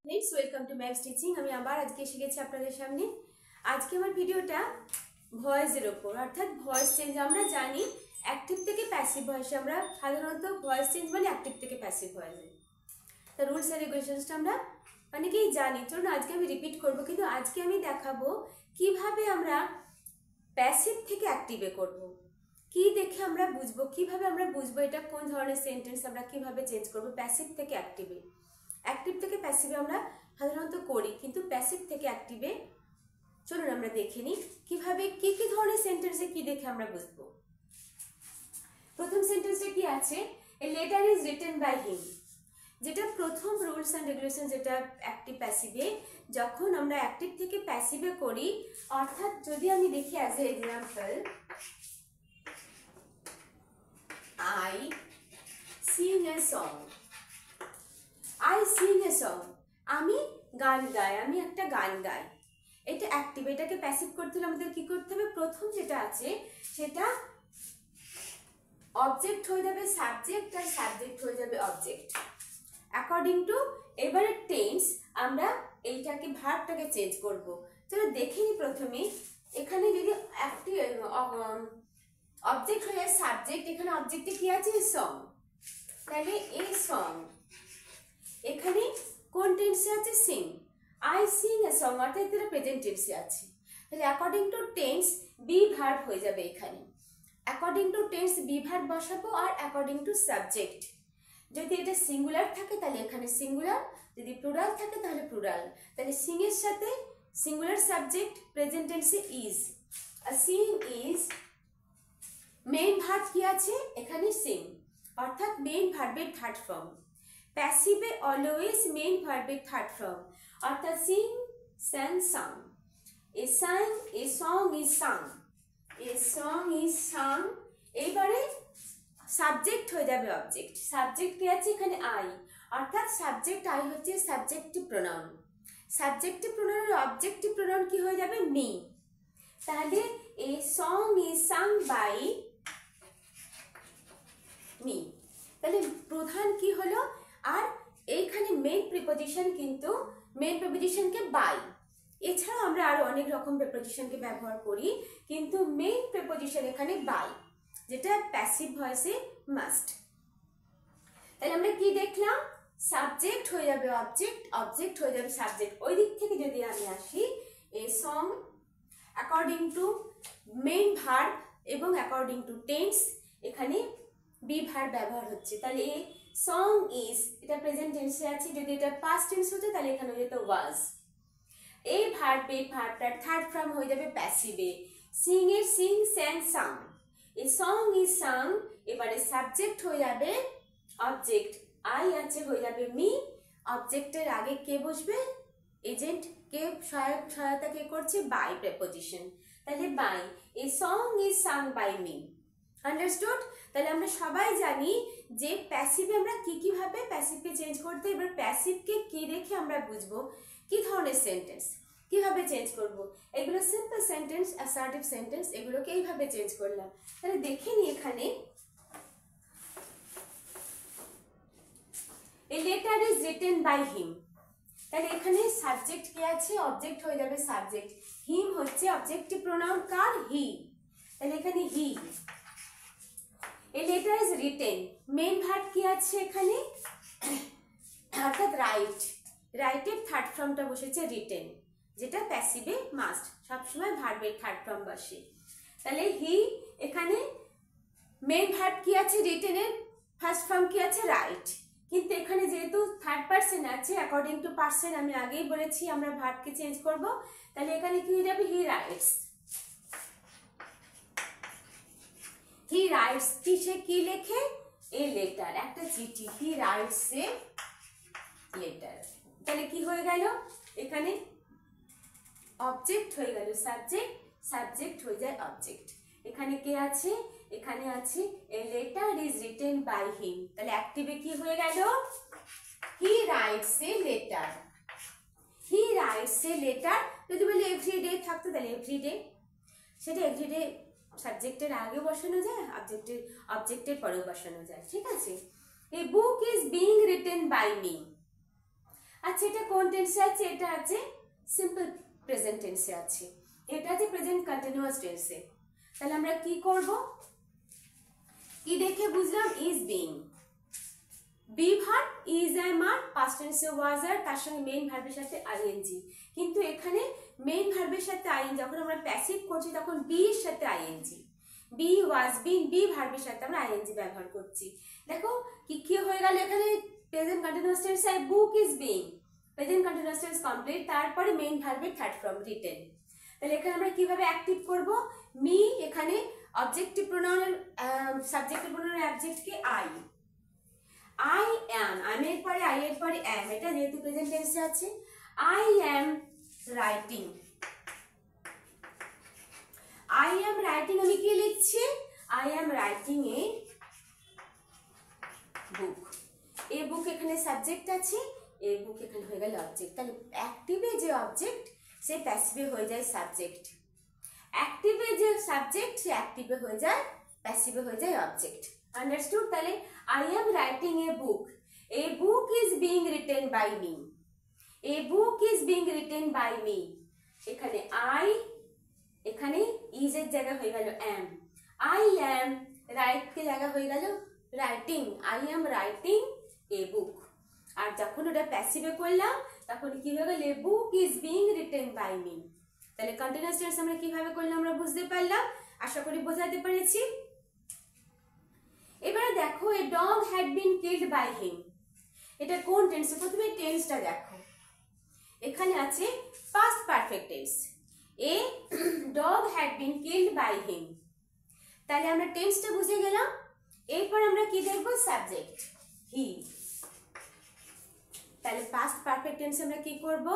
Friends welcome to ma'am teaching. আমি আবার আজকে এসে গেছি আপনাদের সামনে। আজকে আমার ভিডিওটা ভয়েসের উপর, অর্থাৎ ভয়েস চেঞ্জ। আমরা জানি অ্যাক্টিভ থেকে প্যাসিভ ভয়েসে আমরা সাধারণত ভয়েস চেঞ্জ মানে অ্যাক্টিভ থেকে প্যাসিভ ভয়েসে তার রুলস অ্যান্ড রেগুলেশনসটা আমরা অনেকেই জানি। চলুন আজকে আমি রিপিট করব, কিন্তু আজকে আমি দেখাবো কিভাবে আমরা প্যাসিভ থেকে অ্যাক্টিভে করব। কি দেখে আমরা বুঝবো, কিভাবে আমরা বুঝবো এটা কোন ধরনের সেন্টেন্স আমরা কিভাবে চেঞ্জ করব প্যাসিভ থেকে অ্যাক্টিভে। অ্যাক্টিভ থেকে প্যাসিভে আমরা সাধারণত করি, কিন্তু প্যাসিভ থেকে অ্যাক্টিভে চলুন আমরা দেখে নিই কিভাবে কি কি ধরনের সেন্টেন্সে কি দেখে আমরা বুঝবো। প্রথম সেন্টেন্সে কি আছে, a letter is written by him. যেটা প্রথম রুলস অ্যান্ড রেগুলেশন, যেটা অ্যাক্টিভ প্যাসিভে যখন আমরা অ্যাক্টিভ থেকে প্যাসিভে করি, অর্থাৎ যদি আমি দেখি as a example, I sing a song. I sing a song, আমি গান গাই, আমি একটা গান গাই। এটা অ্যাক্টিভ। এটাকে প্যাসিভ করতে হলে আমাদের কি করতে হবে, প্রথম যেটা আছে সেটা অবজেক্ট হয়ে যাবে সাবজেক্ট, আর সাবজেক্ট হয়ে যাবে অবজেক্ট অ্যাকর্ডিং টু। এবারে টেন্স আমরা এইটাকে ভার্বটাকে চেঞ্জ করব। চলো দেখে নিই প্রথমে। এখানে যদি অ্যাক্টিভ অবজেক্ট হয়ে যায় সাবজেক্ট, এখানে অবজেক্টে কি আছে, সং। তাহলে এই সং এখানে কোন টেন্সে আছে, Singh. I sing a song, অর্থাৎ এটা প্রেজেন্ট টেন্সে আছে। তাহলে according to tense be verb হয়ে যাবে এখানে। According to tense be verb বসাবো, আর অ্যাকর্ডিং টু সাবজেক্ট। যদি এটা সিঙ্গুলার থাকে তাহলে এখানে সিঙ্গুলার, যদি প্লুরাল থাকে তাহলে প্লুরাল। তাহলে সিং এর সাথে সিঙ্গুলার সাবজেক্ট প্রেজেন্ট টেন্সে ইজ। আর সিং ইজ মেইন ভার্ব কি আছে এখানে, সিং, অর্থাৎ মেইন ভার্বের থার্ড ফর্ম। প্যাসিভে অলওয়েজ মেইন ভার্বের থার্ড ফর্ম, অর্থাৎ sing, sang, sung. A sung, a song is sung, a song is sung. এইবারে সাবজেক্ট হয়ে যাবে অবজেক্ট। সাবজেক্ট কি আছে এখানে, আই, অর্থাৎ সাবজেক্ট আই হচ্ছে সাবজেক্টিভ প্রোনাউন। সাবজেক্টিভ প্রোনাউনের অবজেক্টিভ প্রোনাউন কি হয়ে যাবে, মি। তাহলে a song is sung by me. তাহলে প্রধান কি হলো, আর এইখানে মেইন প্রিপোজিশন, কিন্তু মেইন প্রিপোজিশনকে বাই। এছাড়াও আমরা আরো অনেক রকম প্রিপোজিশনকে ব্যবহার করি, কিন্তু মেইন প্রিপোজিশন এখানে বাই, যেটা প্যাসিভ ভয়েসে মাস্ট। তাহলে আমরা কি দেখলাম, সাবজেক্ট হয়ে যাবে অবজেক্ট, অবজেক্ট হয়ে যাবে সাবজেক্ট। ওই দিক থেকে যদি আমি আসি, a song according to main verb এবং অ্যাকর্ডিং টু টেন্স এখানে বি ভার্ব ব্যবহার হচ্ছে। তাহলে এ সং ইজ, এটা প্রেজেন্ট টেন্সে আছে। যদি এটা পাস্ট টেন্স হতো তাহলে এখানে হয়ে যেত ওয়াজ। এই ভার্বটার থার্ড ফর্ম হয়ে যাবে প্যাসিভে। সিং এর sing, sang, sung. A song is sung, এবারে সাবজেক্ট হয়ে যাবে অবজেক্ট, আই আছে হয়ে যাবে মি। অবজেক্টের আগে কে বসবে, এজেন্ট, কে সহায়তা কে করছে, বাই প্রেপোজিশন। তাহলে by, a song is sung by me. Understood? তাহলে আমরা সবাই জানি যে প্যাসিভে আমরা কিভাবে প্যাসিভকে চেঞ্জ করতে। এবার প্যাসিভকে কি রেখে আমরা বুঝবো কি ধরনের সেন্টেন্স কিভাবে চেঞ্জ করব। এগুলো সিম্পল সেন্টেন্স, অ্যাসার্টিভ সেন্টেন্স, এগুলোকে এইভাবে চেঞ্জ করলাম। তাহলে দেখে নি এখানে, a letter is written by him. তাহলে এখানে সাবজেক্ট কি আছে, অবজেক্ট হয়ে যাবে সাবজেক্ট। হিম হচ্ছে অবজেক্টিভ প্রোনাউন কার, হি। তাহলে এখানে he. A letter is written, main verb কি আছে এখানে, অর্থাৎ রাইট। রাইটের থার্ড ফর্মটা বসেছে রিটেন, যেটা প্যাসিভে মাস্ট, সবসময় ভার্বের থার্ড ফর্ম বসে। তাহলে হি, এখানে মেইন ভার্ব কি আছে, রিটেনের ফার্স্ট ফর্ম কি আছে, রাইট। কিন্তু এখানে যেহেতু থার্ড পারসন আছে, অ্যাকর্ডিং টু পারসন আমি আগেই বলেছি আমরা ভার্বকে চেঞ্জ করব। তাহলে এখানে কি হয়ে যাবে, হি রাইটস। হি রাইটস কি, সে কি লেখে, এ লেটার, একটা চিঠি। হি রাইটস এ লেটার। তাহলে কি হয়ে গেল, এখানে অবজেক্ট হয়ে গেল সাবজেক্ট, সাবজেক্ট হয়ে যায় অবজেক্ট। এখানে কে আছে, এখানে আছে a letter is written by him. তাহলে অ্যাক্টিভে কি হয়ে গেল, he writes a letter. He writes a letter. যদি বলি এভরিডে থাকতো তাহলে এভরিডে, সেটা এভরিডে সাবজেক্টের আগেও বসানো যায়, অবজেক্টের পরেও বসানো যায়, ঠিক আছে। A book is being written by me. আচ্ছা এটা কোন টেন্সে আছে? এটা আছে সিম্পল প্রেজেন্ট টেন্সে আছে, এটা আছে প্রেজেন্ট কন্টিনিউয়াস টেন্সে। তাহলে আমরা কি করব? কি দেখে বুঝলাম? Is being, be verb, is am are, past টেন্সে ওয়াজ আর, তার সঙ্গে মেইন ভার্বের সাথে আইএনজি। কিন্তু এখানে মেইন ভার্বের সাথে আইএনজি, যখন আমরা প্যাসিভ করছি তখন বি এর সাথে ING, be was being, be ভার্বের সাথে আমরা আইএনজি ব্যবহার করছি। দেখো কি কি হয়ে গেল এখানে? প্রেজেন্ট কন্টিনিউয়াস টেন্সে book is being, present continuous tense complete, তারপরে মেইন ভার্বের থার্ড ফর্ম রিটেন। তাহলে এখানে আমরা কিভাবে অ্যাক্টিভ করব? মি, এখানে অবজেক্টিভ প্রোনাউনের সাবজেক্টিভ প্রোনাউনের অবজেক্টকে আই, আই অ্যাম, আই এর পরে আই এর পরে অ্যাম, এটা যেহেতু প্রেজেন্ট টেন্সে আছে। I am writing, I am writing, আমি কি লিখছি? I am writing a book, a বুক এখানে সাবজেক্ট আছে, এ বুক এখানে হয়ে গেল অবজেক্ট। তাহলে অ্যাক্টিভে যে অবজেক্ট সে প্যাসিভে হয়ে যায় সাবজেক্ট, অ্যাক্টিভে যে সাবজেক্ট সে অ্যাক্টিভে হয়ে যায়, প্যাসিভে হয়ে যায় অবজেক্ট। আন্ডারস্টুড? তাহলে I am writing a book, a book is being written by me, a book is being written by me, এখানে আই, এখানে ইজ এর জায়গা হয়ে গেল অ্যাম, আই অ্যাম রাইট কে জায়গা হয়ে গেল writing, I am writing a book. আর যখন ওটা প্যাসিভে করলাম তখন কি হয়ে গেল? A book is being written by me. তাহলে কন্টিনিউয়াস টেন্স আমরা কিভাবে করলাম আমরা বুঝতে পারলাম, আশা করি বোঝাতে পেরেছি। এবারে দেখো, a dog had been killed by him, এটা কোন টেন্সে? প্রথমে টেন্সটা দেখো, এখানে আছে past perfect tense, a dog had been killed by him. তাহলে আমরা টেন্সটা বুঝে গেলাম। এরপর আমরা কি দেখবো? Subject he. তাহলে পাস্ট পারফেক্ট টেন্সে আমরা কি করব?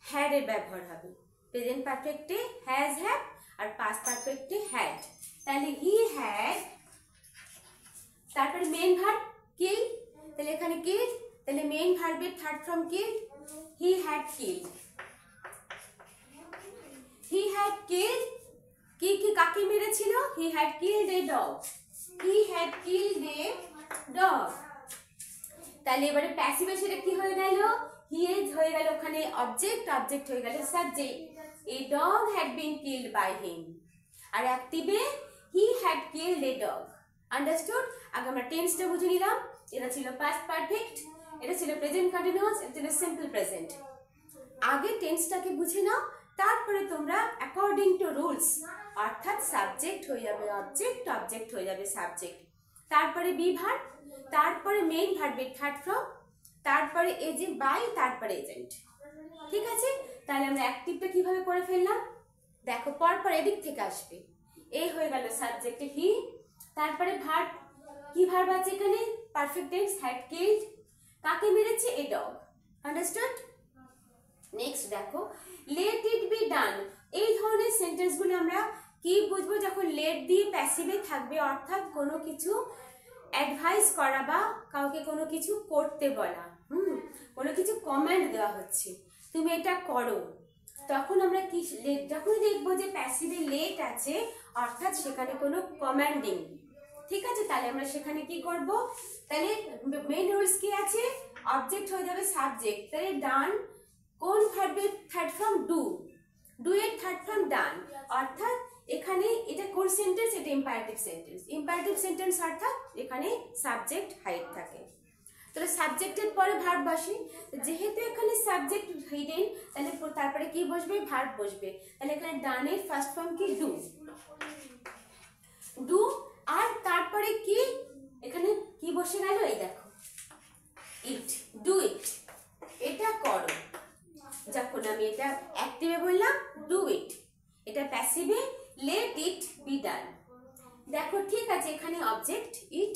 হ্যাড এর ব্যবহার হবে, প্রেজেন্ট পারফেক্টে হ্যাজ হ্যাভ, আর পাস্ট পারফেক্টে হ্যাড। তাহলে হি হ্যাড, তারপরে মেইন ভার্ব কিল, তাহলে এখানে কিল, তাহলে মেইন ভার্বের third form kill, he had kill, he had kill, কি কি কাকে মেরেছিল? He had killed a dog, he had killed a dog. তাহলে এবারে প্যাসিভে সেটা কি হয়ে গেল? হি ইজ হয়ে গেল ওখানে অবজেক্ট, অবজেক্ট হয়ে গেল subject, a dog had been killed by him. আর অ্যাক্টিভে he had killed a dog. Understood? আগে আমরা টেন্সটা বুঝে নিলাম, এটা ছিল পাস্ট পারফেক্ট, এটা ছিল প্রেজেন্ট কন্টিনিউয়াস, এটা ছিল সিম্পল প্রেজেন্ট। আগে টেন্সটাকে বুঝে নাও, তারপরে তোমরা অ্যাকর্ডিং টু রুলস, অর্থাৎ সাবজেক্ট হয়ে যাবে অবজেক্ট, অবজেক্ট হয়ে যাবে সাবজেক্ট, তারপরে বি ভার্ব, তারপরে মেইন ভার্বের থার্ড ফর্ম, তারপরে এজে বাই, তারপরে এজেন্ট। ঠিক আছে? তাহলে আমরা অ্যাক্টিভটা কিভাবে করে ফেললাম দেখো, পরপর এদিক থেকে আসবে। এ হয়ে গেল সাবজেক্টে হি, তারপরে ভার্ব, কি ভার্ব আছে এখানে? পারফেক্ট টেন্স, হ্যাড কিলড, কাকে মেরেছে? এ ডগ। আন্ডারস্টুড? নেক্সট দেখো, লেট ইট বি ডান। এই ধরনের সেন্টেন্সগুলো আমরা কি বুঝবো? যখন লেট দিয়ে প্যাসিভে থাকবে, অর্থাৎ কোনো কিছু অ্যাডভাইস করা বা কাউকে কোনো কিছু করতে বলা, কোনো কিছু কমান্ড দেওয়া হচ্ছে, তুমি এটা করো, তখন আমরা কি যখনই দেখবো যে প্যাসিভে লেট আছে, অর্থাৎ সেখানে কোনো কমান্ডিং। ঠিক আছে? তাহলে আমরা সেখানে কি করব? তাহলে মেইন রুলস কি আছে? অবজেক্ট হয়ে যাবে সাবজেক্ট, তাহলে ডান কোন ভার্বের থার্ড ফর্ম? ডু, ডু এর থার্ড ফর্ম ডান, অর্থাৎ এখানে এটা কোন সেন্টেন্স? এটা ইম্পারেটিভ সেন্টেন্স, ইম্পারেটিভ সেন্টেন্স অর্থাৎ এখানে সাবজেক্ট হাইড থাকে। তাহলে সাবজেক্টের পরে ভার্ব বসে, যেহেতু এখানে সাবজেক্ট হিডেন, তাহলে তারপরে কি বসবে? ভার্ব বসবে। তাহলে এখানে ডানের ফার্স্ট ফর্ম কি? ডু, ডু, আর তারপরে কি এখানে কি বসে গেল? এই দেখো ইট, ডু ইট, এটা করো। যখন আমি এটা অ্যাক্টিভে বললাম ডু ইট, এটা প্যাসিভে লেট ইট বি ডান। দেখো ঠিক আছে, এখানে অবজেক্ট ইট,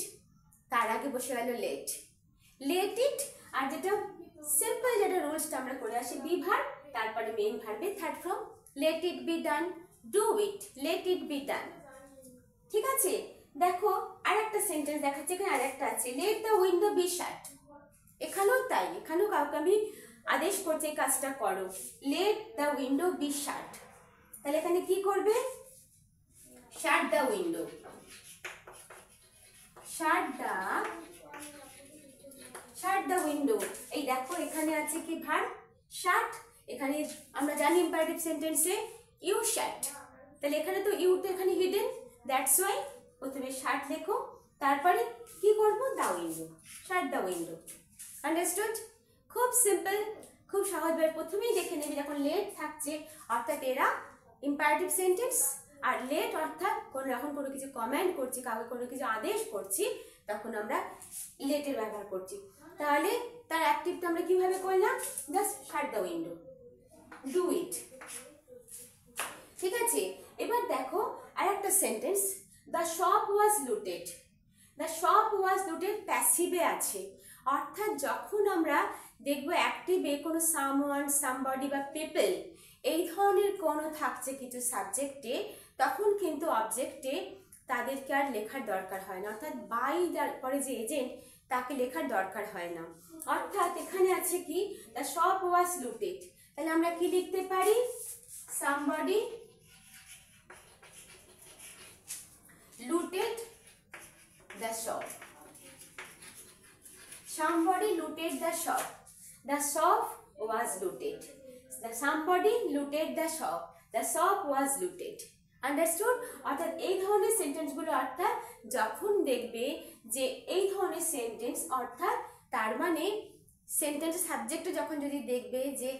তার আগে বসে গেল লেট, লেট ইট, আর যেটা সিম্পল যেটা রুলসটা আমরা করে আসি, বি ভার্ব, তারপরে মেইন ভার্বে third form, let it be done, do it, let it be done. ঠিক আছে? দেখো আরেকটা সেন্টেন্স দেখাচ্ছে, এখানে আরেকটা আছে, let the window be shut. এখানেও তাই, এখানেও কাউকে আমি আদেশ করছি এই কাজটা করো, লেট দ্য উইন্ডো বি শাট। তাহলে এখানে কি করবে? শাট the window, shut the, shut the window. এই দেখো এখানে আছে কি ভার্ব শাট, এখানে আমরা জানি ইম্পারেটিভ সেন্টেন্সে ইউ শাট, তাহলে এখানে তো ইউ তো এখানে হিডেন, দ্যাটস ওয়াই প্রথমে শাট লেখো, তারপরে কি করবো the window, shut the window. Understood? খুব সিম্পল, খুব সহজভাবে প্রথমেই দেখে নেবে যখন লেট থাকছে অর্থাৎ এরা ইম্পারেটিভ সেন্টেন্স, আর লেট অর্থাৎ যখন কোনো কিছু কমেন্ট করছি, কাউকে কোনো কিছু আদেশ করছি, তখন আমরা লেটের ব্যবহার করছি। তাহলে তার অ্যাক্টিভটা আমরা কিভাবে করলাম, just shut the window, do it. ঠিক আছে, এবার দেখো আর একটা sentence, the shop was looted. The shop was looted প্যাসিভে আছে, অর্থাৎ যখন আমরা দেখবো অ্যাক্টিভে কোনো সামওয়ান, সামবডি বা পিপল এই ধরনের কোনো থাকছে কিছু সাবজেক্টে, তখন কিন্তু অবজেক্টে তাদেরকে আর লেখার দরকার হয় না, অর্থাৎ বাই পরে যে এজেন্ট তাকে লেখার দরকার হয় না। অর্থাৎ এখানে আছে কি দ্য শপ ওয়াজ লুটেড, তাহলে আমরা কি লিখতে পারি, somebody looted the shop. Somebody looted the shop. The shop was looted. Somebody looted the shop. The shop was looted. Understood? অর্থাৎ এই ধরনের সেন্টেন্সগুলো অর্থাৎ যখন দেখবে যে এই ধরনের সেন্টেন্স অর্থাৎ তার মানে সেন্টেন্স সাবজেক্টে যখন যদি দেখবে যে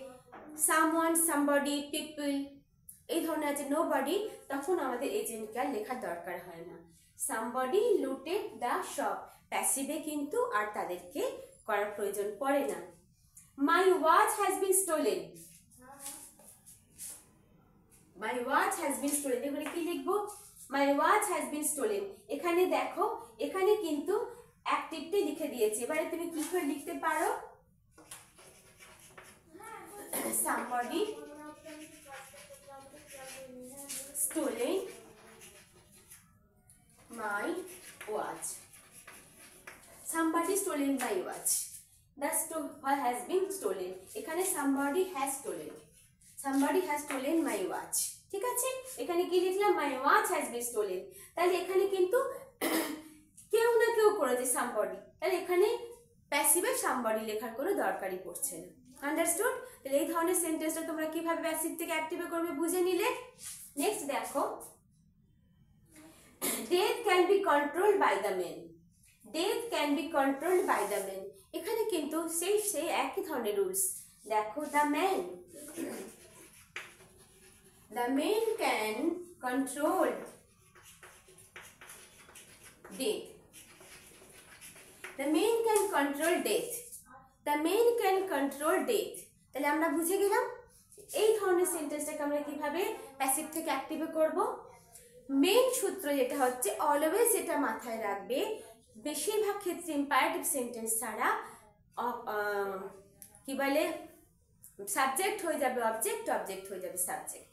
সামওয়ান, সামবডি, পিপল এই ধরনের আছে নোবডি, তখন আমাদের এজেন্টকে আর লেখার দরকার হয় না। সামবডি লুটেড দ্য শপ প্যাসিভে কিন্তু আর তাদেরকে করার প্রয়োজন পড়ে না। My watch has been stolen. My watch has been stolen, এখানে কি লিখবো, my watch has been stolen. এখানে দেখো এখানে কিন্তু অ্যাক্টিভটি লিখে দিয়েছে, এবারে তুমি কি করে লিখতে পারো, somebody stolen my watch. Somebody stolen my watch. The store has been stolen. এখানে somebody has stolen. Somebody has stolen my watch. ঠিক আছে, এখানে কি লিখলাম, my watch has been stolen। তাহলে এখানে কিন্তু কেউ না কেউ করেছে somebody, তাহলে এখানে প্যাসিভে somebody লেখার কোনো দরকারই পড়ছে না। আন্ডারস্টুড? তাহলে এই ধরনের সেন্টেন্সটা তোমরা কিভাবে প্যাসিভ থেকে অ্যাক্টিভে করবে বুঝে নিলে। নেক্সট দেখো, death can be controlled by the men. Death can be controlled by the men, এখানে কিন্তু সেই একই ধরনের রুলস। দেখো the man can control death. The men can control death. The men can control death. তাহলে আমরা বুঝে গেলাম এই ধরনের সেন্টেন্সটাকে আমরা কিভাবে প্যাসিভ থেকে অ্যাক্টিভে করব। মেন সূত্র যেটা হচ্ছে অলওয়েজ যেটা মাথায় রাখবে, বেশিরভাগ ক্ষেত্রে ইম্পারেটিভ সেন্টেন্স ছাড়া কি বলে সাবজেক্ট হয়ে যাবে অবজেক্ট, অবজেক্ট হয়ে যাবে সাবজেক্ট,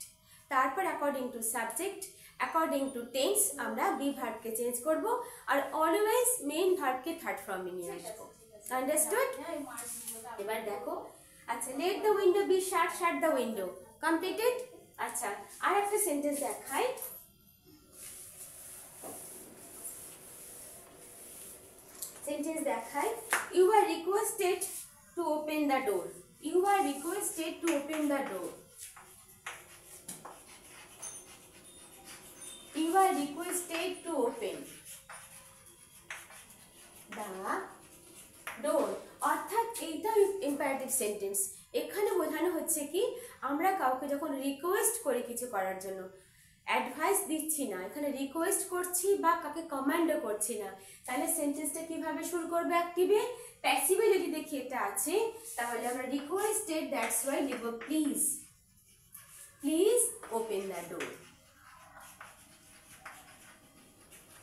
তারপর according to subject, according to tense আমরা বি ভার্বকে চেঞ্জ করব, আর অলওয়েজ মেইন ভার্বকে থার্ড ফর্মে নিয়ে আসবো। আন্ডারস্টুড? এবার দেখো, আচ্ছা let the window be shut, shut the window completed. আচ্ছা আর একটা সেন্টেন্স দেখাই, you are requested to open the door. You are requested to open the door. You are requested to open the door, অর্থাৎ এইটা imperative sentence. এখানে বোঝানো হচ্ছে কি আমরা কাউকে যখন রিকোয়েস্ট করি কিছু করার জন্য, অ্যাডভাইস দিচ্ছি না, এখানে রিকোয়েস্ট করছি বা কাকে কমান্ডও করছি না, তাহলে সেন্টেন্সটা কিভাবে শুরু করবে অ্যাক্টিভে, প্যাসিভে যদি দেখি এটা আছে তাহলে আমরা রিকোয়েস্টেড, দ্যাটস ওয়াই লিখব প্লিজ, প্লিজ ওপেন দ্য ডোর।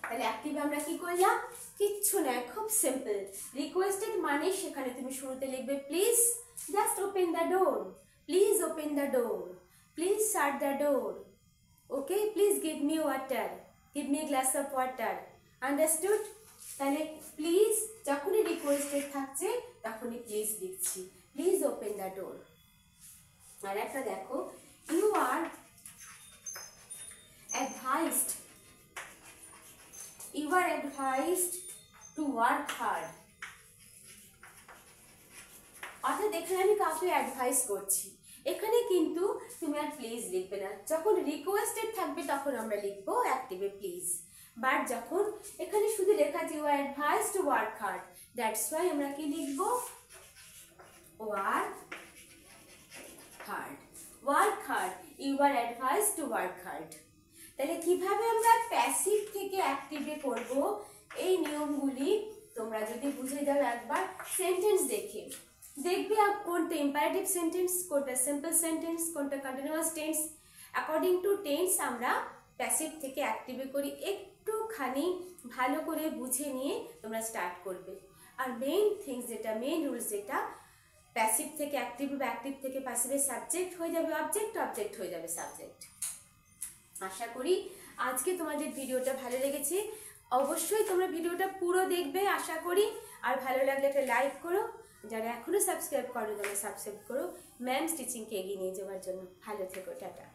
তাহলে অ্যাক্টিভে আমরা কি করলাম, কিচ্ছু না, খুব সিম্পল। রিকোয়েস্টেড মানে সেখানে তুমি শুরুতে লিখবে please, just open the door, please open the door, please shut the door, okay, please give me water, give me glass of water. Understood? তাহলে প্লিজ যখনই রিকোয়েস্টেড থাকছে তখনই প্লিজ লিখছি, প্লিজ ওপেন দ্য ডোর। আর একটা দেখো, you are advised, you are advised to work hard, অর্থাৎ এখানে আমি কাউকে অ্যাডভাইস করছি, এখানে কিন্তু তুমি আর প্লিজ লিখবে না। যখন রিকোয়েস্টেড থাকবে তখন আমরা লিখবো অ্যাক্টিভে প্লিজ। বাট যখন এখানে শুধু লেখা আছে you are advise to work hard, that's why আমরা কি লিখবো work hard. Work hard, you are advise to work hard. তাহলে কিভাবে আমরা প্যাসিভ থেকে অ্যাক্টিভে করব, এই নিয়মগুলি তোমরা যদি বুঝে যাও একবার সেন্টেন্স দেখে দেখবে কোনটা ইম্পারেটিভ সেন্টেন্স, কোনটা সিম্পল সেন্টেন্স, কোনটা continuous tense. According to tense আমরা প্যাসিভ থেকে অ্যাক্টিভে করি, একটুখানি ভালো করে বুঝে নিয়ে তোমরা স্টার্ট করবে। আর মেইন থিংস যেটা, মেইন রুলস যেটা, প্যাসিভ থেকে অ্যাক্টিভ বা অ্যাক্টিভ থেকে প্যাসিভে সাবজেক্ট হয়ে যাবে অবজেক্ট, অবজেক্ট হয়ে যাবে সাবজেক্ট। আশা করি আজকে তোমাদের ভিডিওটা ভালো লেগেছে। অবশ্যই তোমরা ভিডিওটা পুরো দেখবে আশা করি। আর ভালো লাগলে একটা লাইক করো, যারা এখনো সাবস্ক্রাইব করো তারা সাবস্ক্রাইব করো ম্যামস টিচিংকে এগিয়ে নিয়ে যাওয়ার জন্য। ভালো থেকো, টাটা।